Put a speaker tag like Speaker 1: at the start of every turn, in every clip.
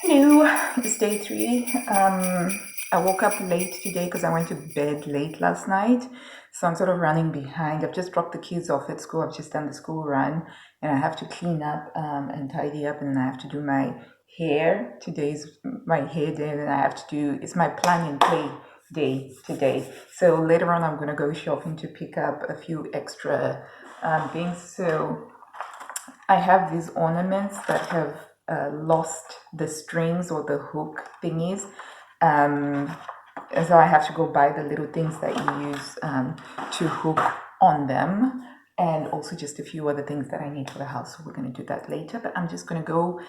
Speaker 1: Hello, it's day 3. I woke up late today because I went to bed late last night. So I'm sort of running behind. I've just dropped the kids off at school. I've just done the school run and I have to clean up and tidy up, and then I have to do my hair. Today's my hair day, and I have to do, it's my plan and play day today. So later on, I'm going to go shopping to pick up a few extra things. So I have these ornaments that have lost the strings or the hook thingies. And so I have to go buy the little things that you use to hook on them, and also just a few other things that I need for the house. So we're going to do that later, but I'm just going to go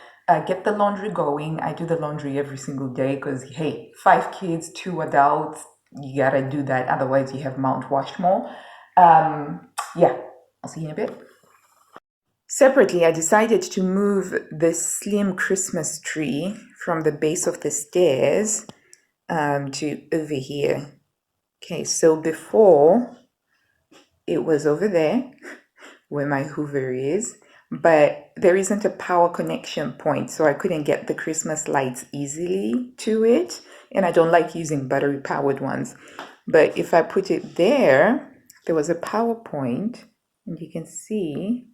Speaker 1: get the laundry going. I do the laundry every single day because, hey, 5 kids, 2 adults, you got to do that. Otherwise, you have Mount Rushmore. Yeah, I'll see you in a bit. Separately, I decided to move the slim Christmas tree from the base of the stairs to over here. Okay, so before it was over there where my Hoover is, but there isn't a power connection point, so I couldn't get the Christmas lights easily to it, and I don't like using battery powered ones. But if I put it there, there was a power point, and you can see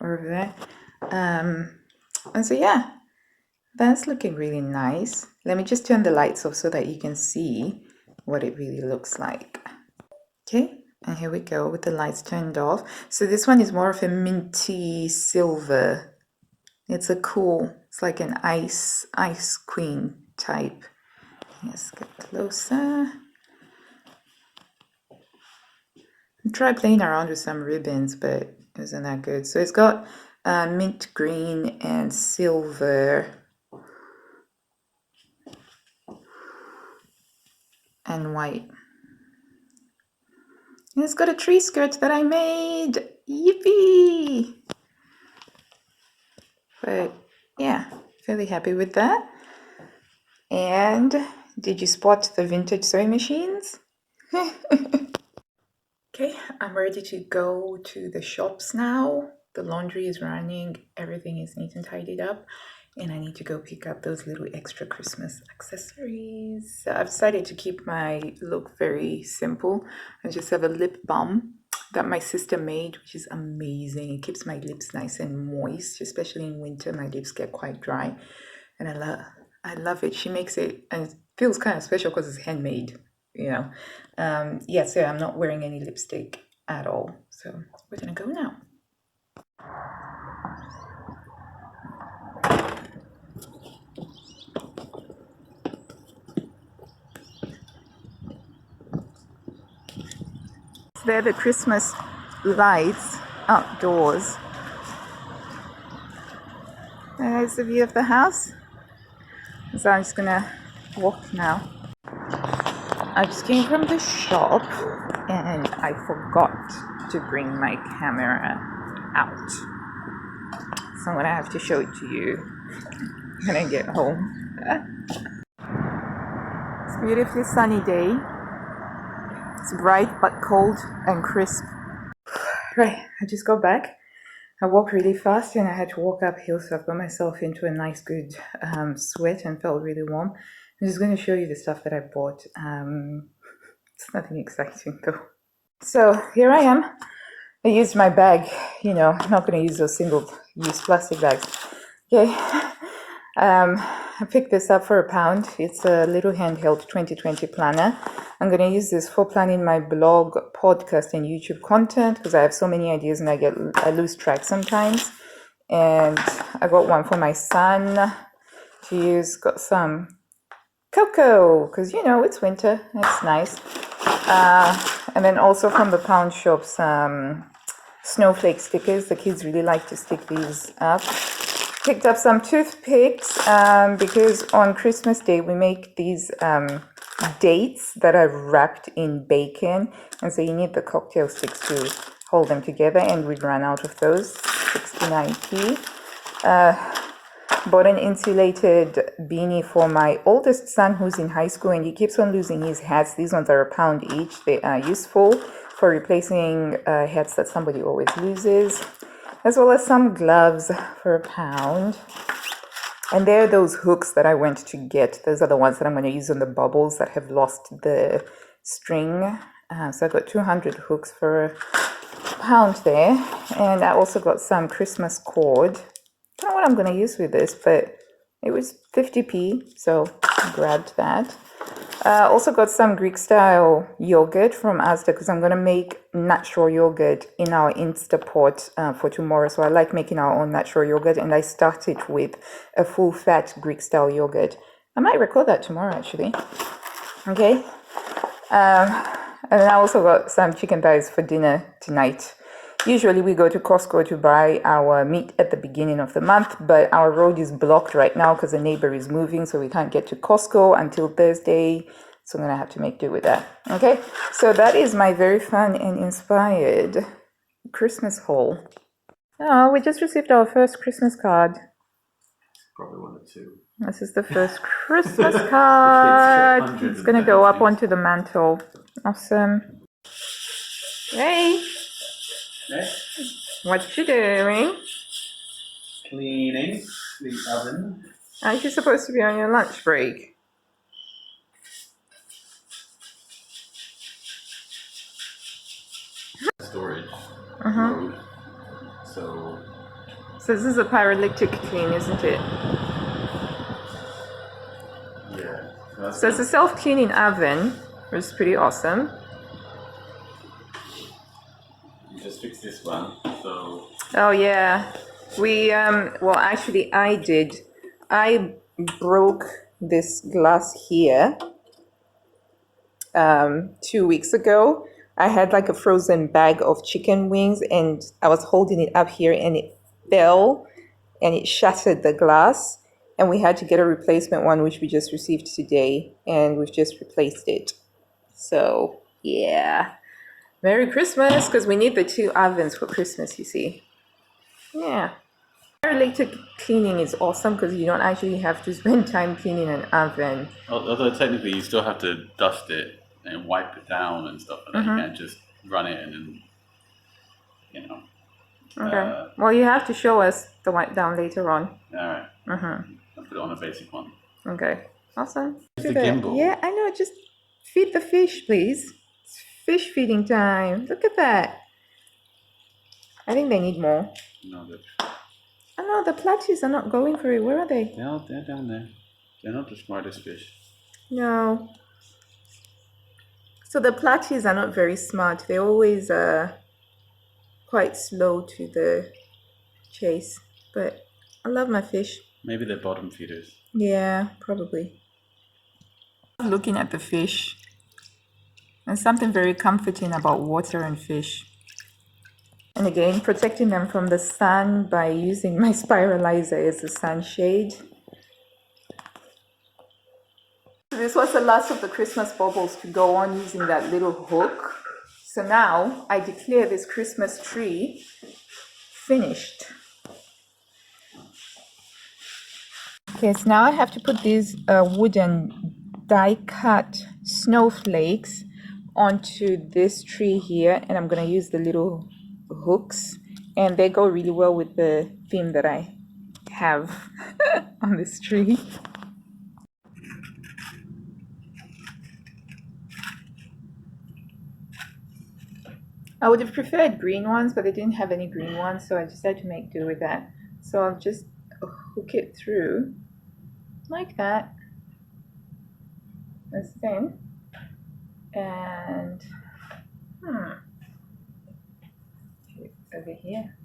Speaker 1: over there. And so yeah, that's looking really nice. Let me just turn the lights off so that you can see what it really looks like. Okay, and here we go with the lights turned off. So this one is more of a minty silver. It's a cool, it's like an ice queen type. Let's get closer. I tried playing around with some ribbons, but it wasn't that good. So it's got mint green and silver and white. And it's got a tree skirt that I made. Yippee! But yeah, fairly happy with that. And did you spot the vintage sewing machines? Okay, I'm ready to go to the shops now. The laundry is running, everything is neat and tidied up, and I need to go pick up those little extra Christmas accessories. So I've decided to keep my look very simple. I just have a lip balm that my sister made, which is amazing. It keeps my lips nice and moist, especially in winter. My lips get quite dry, and I love it. She makes it, and it feels kind of special because it's handmade. Yeah, so I'm not wearing any lipstick at all. So we're gonna go now. So there are the Christmas lights outdoors. There's the view of the house. So I'm just gonna walk now. I just came from the shop and I forgot to bring my camera out. So I'm gonna have to show it to you when I get home. It's a beautifully sunny day. It's bright but cold and crisp. Right, I just got back. I walked really fast and I had to walk uphill, so I've got myself into a nice good sweat and felt really warm. I'm just going to show you the stuff that I bought. It's nothing exciting though. So here I am. I used my bag, I'm not going to use those single-use plastic bags. Okay. I picked this up for £1. It's a little handheld 2020 planner. I'm going to use this for planning my blog, podcast, and YouTube content because I have so many ideas and I lose track sometimes. And I got one for my son to use. Got some cocoa because it's winter. It's nice. And then also from the pound shop some snowflake stickers. The kids really like to stick these up. Picked up some toothpicks because on Christmas Day we make these dates that are wrapped in bacon, and so you need the cocktail sticks to hold them together, and we ran out of those. 69p. Bought an insulated beanie for my oldest son who's in high school and he keeps on losing his hats. These ones are £1 each. They are useful for replacing hats that somebody always loses, as well as some gloves for £1. And there are those hooks that I went to get. Those are the ones that I'm going to use on the bubbles that have lost the string. So I got 200 hooks for £1 there. And I also got some Christmas cord. Don't know what I'm going to use with this, but it was 50p, so I grabbed that. Also got some Greek style yogurt from Asda because I'm going to make natural yogurt in our Instapot for tomorrow. So I like making our own natural yogurt, and I started with a full fat Greek style yogurt. I might record that tomorrow actually. Okay. And I also got some chicken thighs for dinner tonight. Usually we go to Costco to buy our meat at the beginning of the month, but our road is blocked right now because the neighbor is moving, so we can't get to Costco until Thursday. So I'm going to have to make do with that. Okay, so that is my very fun and inspired Christmas haul. Oh, we just received our first Christmas card.
Speaker 2: Probably one or two.
Speaker 1: This is the first Christmas card. It's going to go up onto the mantle. Awesome. Hey.
Speaker 2: Okay.
Speaker 1: What you doing?
Speaker 2: Cleaning the oven.
Speaker 1: Aren't you supposed to be on your lunch break?
Speaker 2: Storage mode. So
Speaker 1: this is a pyrolytic clean, isn't it?
Speaker 2: yeah.
Speaker 1: So it's a self-cleaning oven, which is pretty awesome.
Speaker 2: You just fixed this one. So
Speaker 1: Oh yeah, we well actually I did. I broke this glass here 2 weeks ago. I had like a frozen bag of chicken wings and I was holding it up here and it fell and it shattered the glass, and we had to get a replacement one, which we just received today, and we've just replaced it. So yeah, Merry Christmas, because we need the 2 ovens for Christmas, you see. Yeah. Pyrolytic cleaning is awesome because you don't actually have to spend time cleaning an oven.
Speaker 2: although technically you still have to dust it and wipe it down and stuff like that. You can't just run it and then, you know.
Speaker 1: Okay. Well, you have to show us the wipe down later on.
Speaker 2: Alright. I'll put it on a basic one.
Speaker 1: Okay. Awesome.
Speaker 2: It's the gimbal.
Speaker 1: Yeah, I know. Just feed the fish, please. It's fish feeding time. Look at that. I think they need more.
Speaker 2: No,
Speaker 1: I know, the platies are not going for it. Where are they?
Speaker 2: they're down there. They're not the smartest fish.
Speaker 1: No. So the platies are not very smart. They're always quite slow to the chase. But I love my fish.
Speaker 2: Maybe they're bottom feeders.
Speaker 1: Yeah, probably. Looking at the fish. There's something very comforting about water and fish. And again, protecting them from the sun by using my spiralizer as a sunshade. This was the last of the Christmas baubles to go on using that little hook. So now I declare this Christmas tree finished. Okay, so now I have to put these wooden die-cut snowflakes onto this tree here, and I'm going to use the little hooks, and they go really well with the theme that I have on this tree. I would have preferred green ones, but they didn't have any green ones, so I decided to make do with that. So I'll just hook it through like that. That's thin. And over here.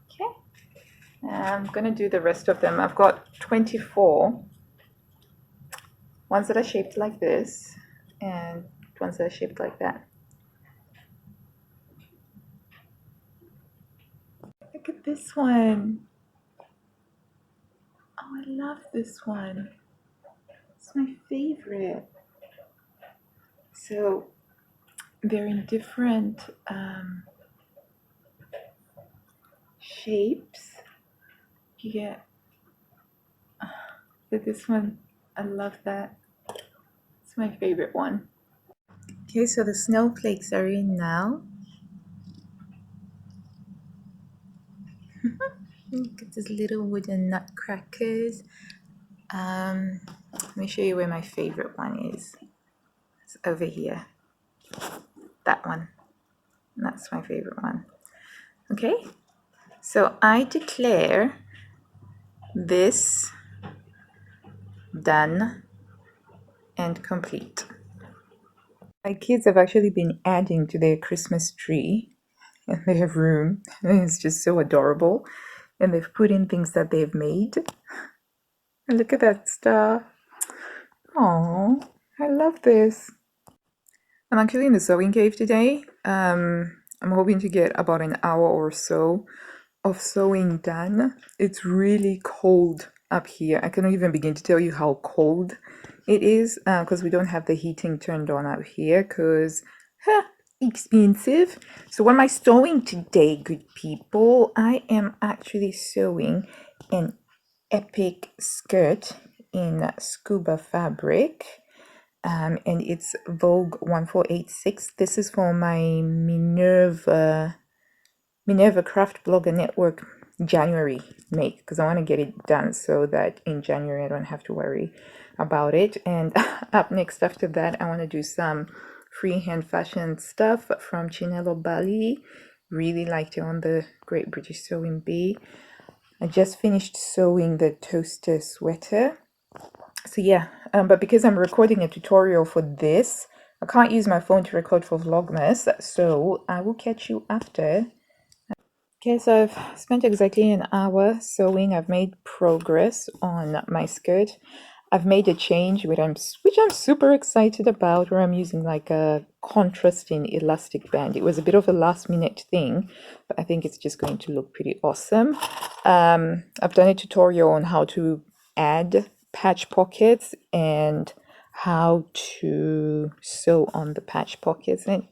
Speaker 1: Okay. I'm gonna do the rest of them. I've got 24 ones that are shaped like this and ones that are shaped like that. Look at this one. Oh, I love this one. It's my favorite. So they're in different shapes. You get this one. I love that. It's my favorite one. Okay, so the snowflakes are in now. Look at these little wooden nutcrackers. Let me show you where my favorite one is. It's over here. That one. That's my favorite one. Okay, so I declare this done and complete. My kids have actually been adding to their Christmas tree in their room. It's just so adorable. And they've put in things that they've made. And look at that star. Oh, I love this. I'm actually in the sewing cave today. I'm hoping to get about an hour or so of sewing done. It's really cold up here. I cannot even begin to tell you how cold it is because we don't have the heating turned on out here because expensive. So what am I sewing today, good people? I am actually sewing an epic skirt in scuba fabric. And it's Vogue 1486. This is for my Minerva Craft Blogger Network January make because I want to get it done so that in January I don't have to worry about it. And up next after that, I want to do some freehand fashion stuff from Chinelo Bali. Really liked it on the Great British Sewing Bee. I just finished sewing the toaster sweater. So yeah, but because I'm recording a tutorial for this, I can't use my phone to record for Vlogmas, so I will catch you after. Okay, so I've spent exactly an hour sewing. I've made progress on my skirt. I've made a change which I'm super excited about, where I'm using like a contrasting elastic band. It was a bit of a last minute thing, but I think it's just going to look pretty awesome. I've done a tutorial on how to add patch pockets and how to sew on the patch pockets, and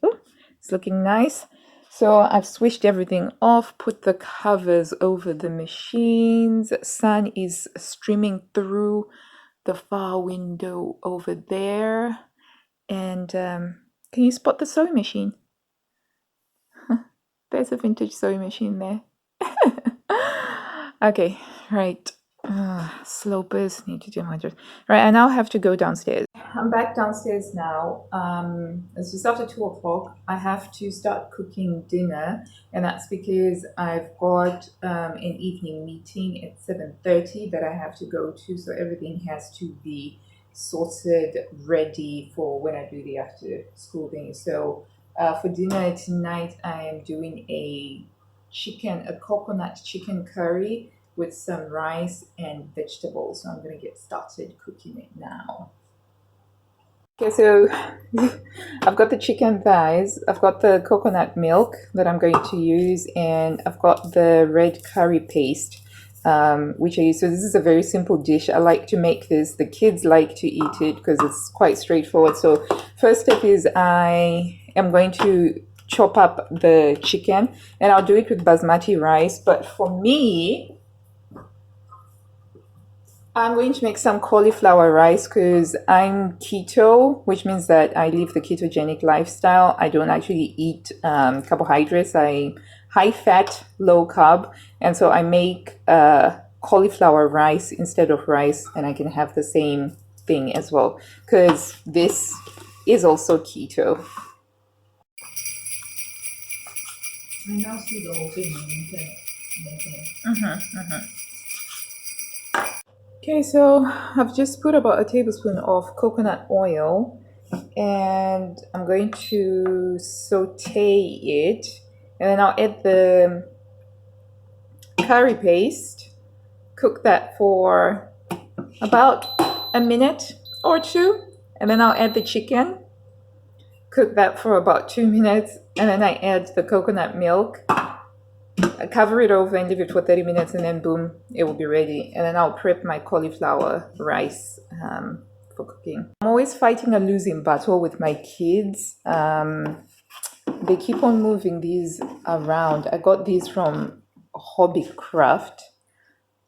Speaker 1: it's looking nice. So I've switched everything off, put the covers over the machines. Sun is streaming through the far window over there. And can you spot the sewing machine? There's a vintage sewing machine there. Okay, right. Slopers need to do my dress. Right, I now have to go downstairs. I'm back downstairs now. It's just after 2 o'clock. I have to start cooking dinner, and that's because I've got an evening meeting at 7:30 that I have to go to. So everything has to be sorted, ready for when I do the after school thing. So for dinner tonight, I am doing a coconut chicken curry with some rice and vegetables. So I'm gonna get started cooking it now. Okay, so I've got the chicken thighs, I've got the coconut milk that I'm going to use, and I've got the red curry paste, which I use. So this is a very simple dish. I like to make this. The kids like to eat it because it's quite straightforward. So first step is I am going to chop up the chicken, and I'll do it with basmati rice. But for me, I'm going to make some cauliflower rice because I'm keto, which means that I live the ketogenic lifestyle. I don't actually eat carbohydrates. I high fat, low carb, and so I make cauliflower rice instead of rice, and I can have the same thing as well because this is also keto. I now see the whole thing on the internet. Okay, so I've just put about a tablespoon of coconut oil and I'm going to saute it, and then I'll add the curry paste, cook that for about a minute or two, and then I'll add the chicken, cook that for about 2 minutes, and then I add the coconut milk. I cover it over and leave it for 30 minutes, and then boom, it will be ready. And then I'll prep my cauliflower rice for cooking. I'm always fighting a losing battle with my kids. They keep on moving these around. I got these from Hobbycraft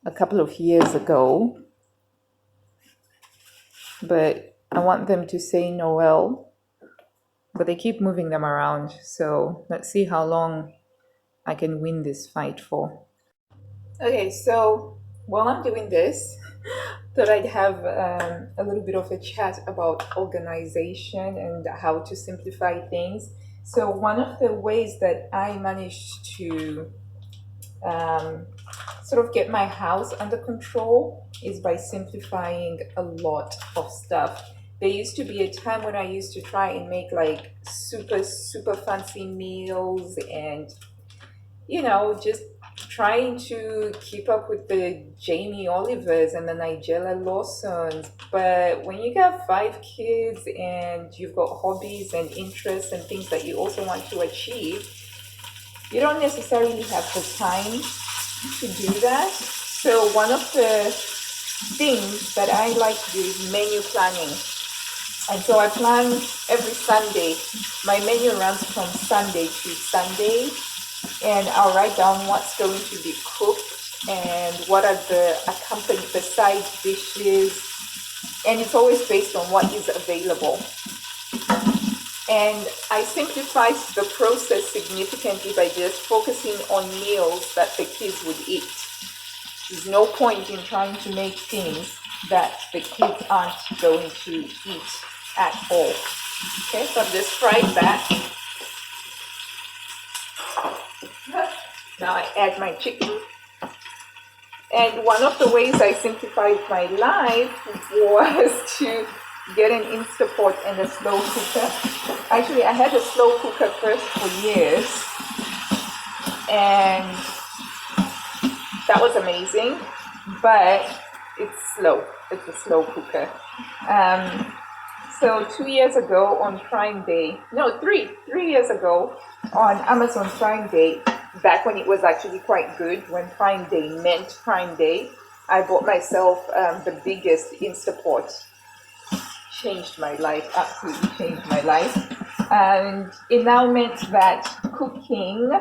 Speaker 1: a couple of years ago, but I want them to say Noel, but they keep moving them around. So let's see how long I can win this fight for. Okay, so while I'm doing this, thought I'd have a little bit of a chat about organization and how to simplify things. So one of the ways that I managed to um, sort of get my house under control is by simplifying a lot of stuff. There used to be a time when I used to try and make like super fancy meals and just trying to keep up with the Jamie Olivers and the Nigella Lawsons. But when you got 5 kids and you've got hobbies and interests and things that you also want to achieve, you don't necessarily have the time to do that. So one of the things that I like to do is menu planning. And so I plan every Sunday. My menu runs from Sunday to Sunday, and I'll write down what's going to be cooked and what are the side dishes, and it's always based on what is available. And I simplify the process significantly by just focusing on meals that the kids would eat. There's no point in trying to make things that the kids aren't going to eat at all. Okay, so I've just fried that. Now I add my chicken. And one of the ways I simplified my life was to get an Instapot and a slow cooker. Actually, I had a slow cooker first for years, and that was amazing, but it's slow. It's a slow cooker. So 2 years ago on Prime Day, no, three years ago on Amazon Prime Day, back when it was actually quite good, when Prime Day meant Prime Day, I bought myself the biggest Instapot. Changed my life, absolutely changed my life. And it now meant that cooking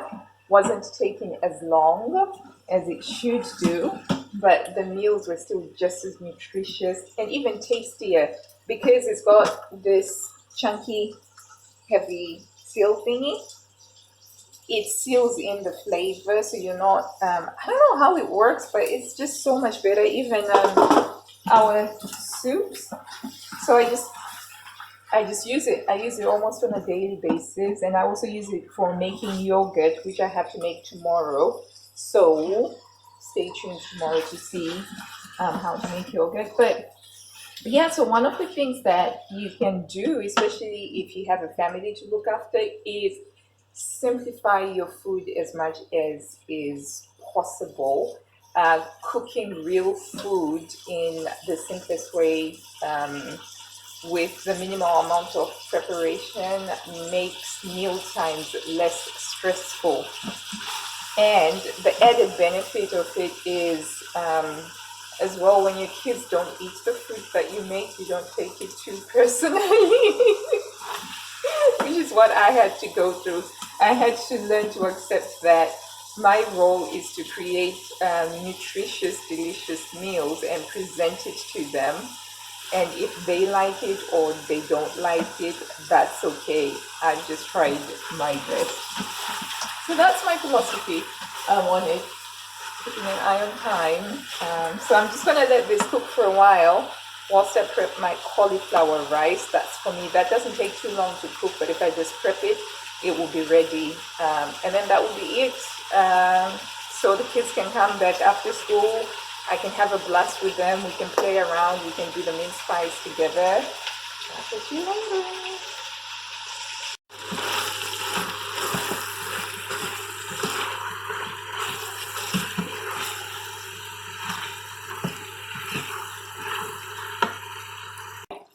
Speaker 1: wasn't taking as long as it should do, but the meals were still just as nutritious and even tastier because it's got this chunky, heavy seal thingy. It seals in the flavor, so you're not. I don't know how it works, but it's just so much better. Even our soups. So I just use it. I use it almost on a daily basis, and I also use it for making yogurt, which I have to make tomorrow. So stay tuned tomorrow to see how to make yogurt. But yeah, so one of the things that you can do, especially if you have a family to look after, is simplify your food as much as is possible. Cooking real food in the simplest way with the minimal amount of preparation makes meal times less stressful. And the added benefit of it is as well, when your kids don't eat the food that you make, you don't take it too personally, which is what I had to go through. I had to learn to accept that my role is to create nutritious, delicious meals and present it to them. And if they like it or they don't like it, that's okay. I've just tried my best. So that's my philosophy on it. Keeping an eye on time. So I'm just going to let this cook for a while whilst I prep my cauliflower rice. That's for me. That doesn't take too long to cook, but if I just prep it, it will be ready. And then that will be it. So the kids can come back after school. I can have a blast with them. We can play around. We can do the mince pies together. I'll talk to you later.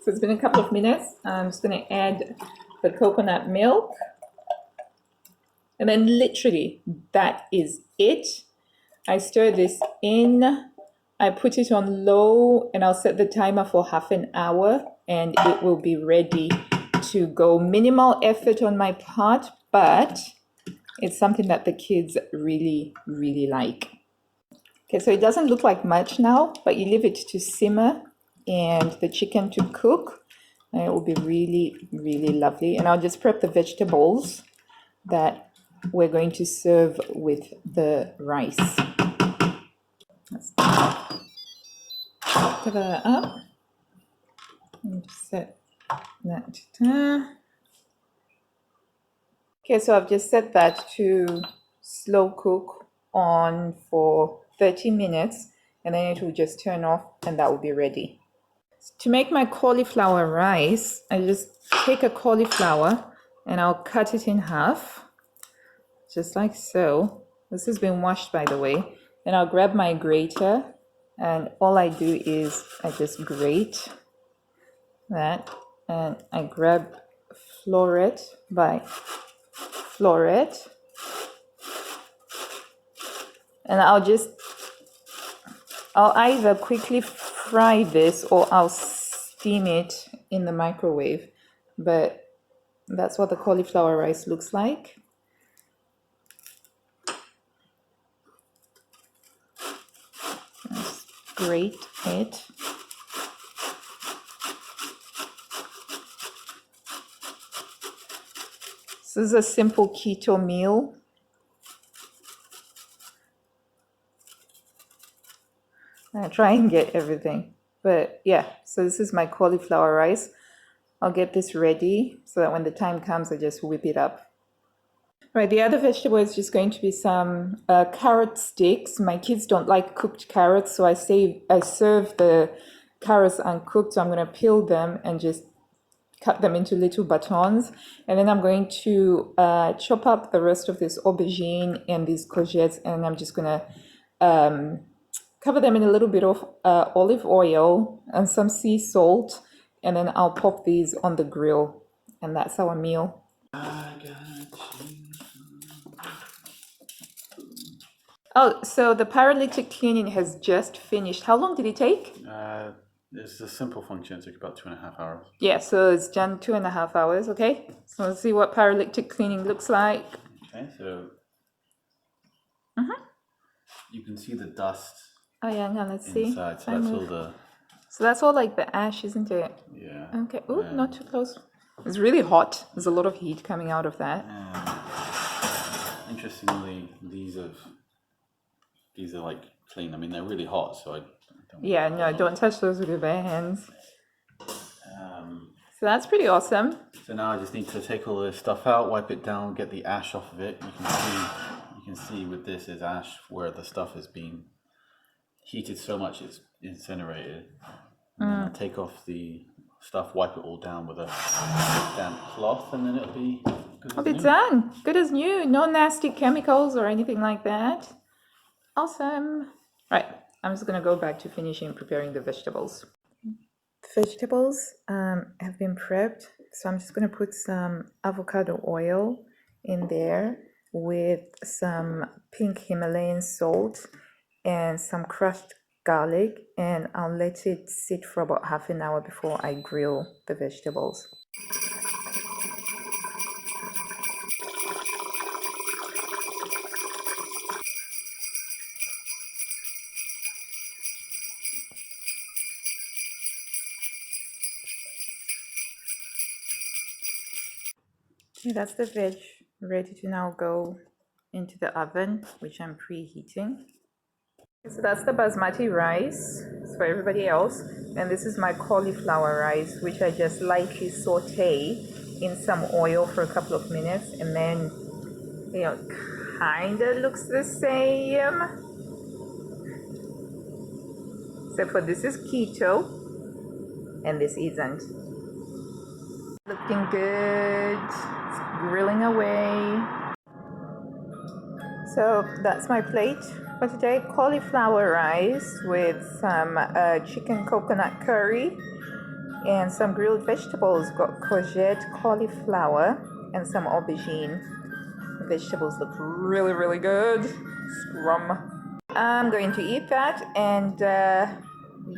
Speaker 1: So it's been a couple of minutes. I'm just going to add the coconut milk. And then literally, that is it. I stir this in. I put it on low and I'll set the timer for half an hour and it will be ready to go. Minimal effort on my part, but it's something that the kids really, really like. Okay, so it doesn't look like much now, but you leave it to simmer and the chicken to cook, and it will be really, really lovely. And I'll just prep the vegetables that we're going to serve with the rice. Let's cover that up and just set that there. Okay, so I've just set that to slow cook on for 30 minutes and then it will just turn off and that will be ready. To make my cauliflower rice, I just take a cauliflower and I'll cut it in half, just like so. This has been washed, by the way. Then I'll grab my grater and all I do is I just grate that and I grab floret by floret and I'll either quickly fry this or I'll steam it in the microwave, but that's what the cauliflower rice looks like. Let's grate it. This is a simple keto meal. I try and get everything, but yeah, so this is my cauliflower rice. I'll get this ready so that when the time comes, I just whip it up. Right, the other vegetable is just going to be some carrot sticks. My kids don't like cooked carrots, so I serve the carrots uncooked. So I'm going to peel them and just cut them into little batons. And then I'm going to chop up the rest of this aubergine and these courgettes, and I'm just going to cover them in a little bit of olive oil and some sea salt, and then I'll pop these on the grill, and that's our meal.
Speaker 2: I got you.
Speaker 1: Oh, so the paralytic cleaning has just finished. How long did it take?
Speaker 2: It's a simple function. It took about 2.5 hours.
Speaker 1: Yeah, so it's done 2.5 hours, okay? So let's see what paralytic cleaning looks like.
Speaker 2: Okay, so you can see the dust
Speaker 1: Oh yeah, now let's see.
Speaker 2: inside. So that's all the...
Speaker 1: So that's all like the ash, isn't it?
Speaker 2: Yeah.
Speaker 1: Okay. Oh, not too close. It's really hot. There's a lot of heat coming out of that.
Speaker 2: Interestingly, these are like clean. I mean, they're really hot, so I don't.
Speaker 1: Yeah, no, don't touch those with your bare hands. So that's pretty awesome.
Speaker 2: So now I just need to take all this stuff out, wipe it down, get the ash off of it. You can see with this is ash where the stuff has been heated so much it's incinerated. And then I'll take off the stuff, wipe it all down with a damp cloth, and then it'll be good as new.
Speaker 1: Done. Good as new. No nasty chemicals or anything like that. Awesome. Right, I'm just gonna go back to finishing preparing the vegetables. The vegetables have been prepped, so I'm just gonna put some avocado oil in there with some pink Himalayan salt and some crushed garlic, and I'll let it sit for about half an hour before I grill the vegetables. Okay, that's the veg ready to now go into the oven, which I'm preheating. So that's the basmati rice for everybody else, and this is my cauliflower rice, which I just lightly saute in some oil for a couple of minutes, and then kind of looks the same, except for this is keto and this isn't. Looking good. It's grilling away. So that's my plate for today. Cauliflower rice with some chicken coconut curry and some grilled vegetables. Got courgette, cauliflower, and some aubergine. The vegetables look really, really good. Scrum. I'm going to eat that, and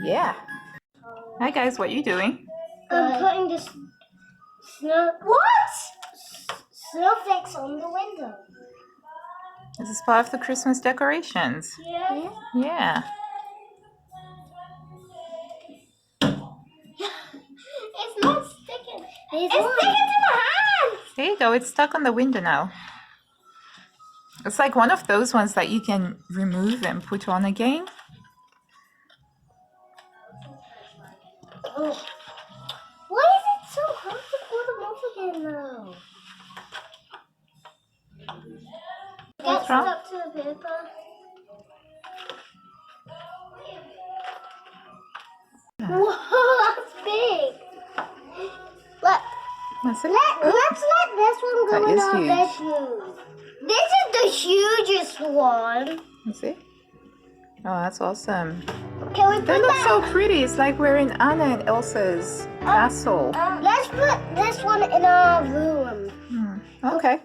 Speaker 1: yeah. Hi guys, what are you doing?
Speaker 3: I'm putting this snowflakes on the window.
Speaker 1: This is part of the Christmas decorations.
Speaker 3: Yeah.
Speaker 1: Yeah.
Speaker 3: It's not sticking. It's sticking to my hand.
Speaker 1: There you go. It's stuck on the window now. It's like one of those ones that you can remove and put on again.
Speaker 3: Oh. Why is it so hard to pull them off again though? Get
Speaker 1: What's wrong?
Speaker 3: stuck to the paper. Whoa, that's big.
Speaker 1: That's it?
Speaker 3: Let's let this one go
Speaker 1: That
Speaker 3: in
Speaker 1: is
Speaker 3: our
Speaker 1: huge.
Speaker 3: bedroom. This is the hugest one.
Speaker 1: You see? Oh, that's awesome.
Speaker 3: Can we
Speaker 1: They
Speaker 3: put
Speaker 1: look so
Speaker 3: that?
Speaker 1: pretty. It's like we're in Anna and Elsa's castle.
Speaker 3: Let's put this one in our room.
Speaker 1: Okay.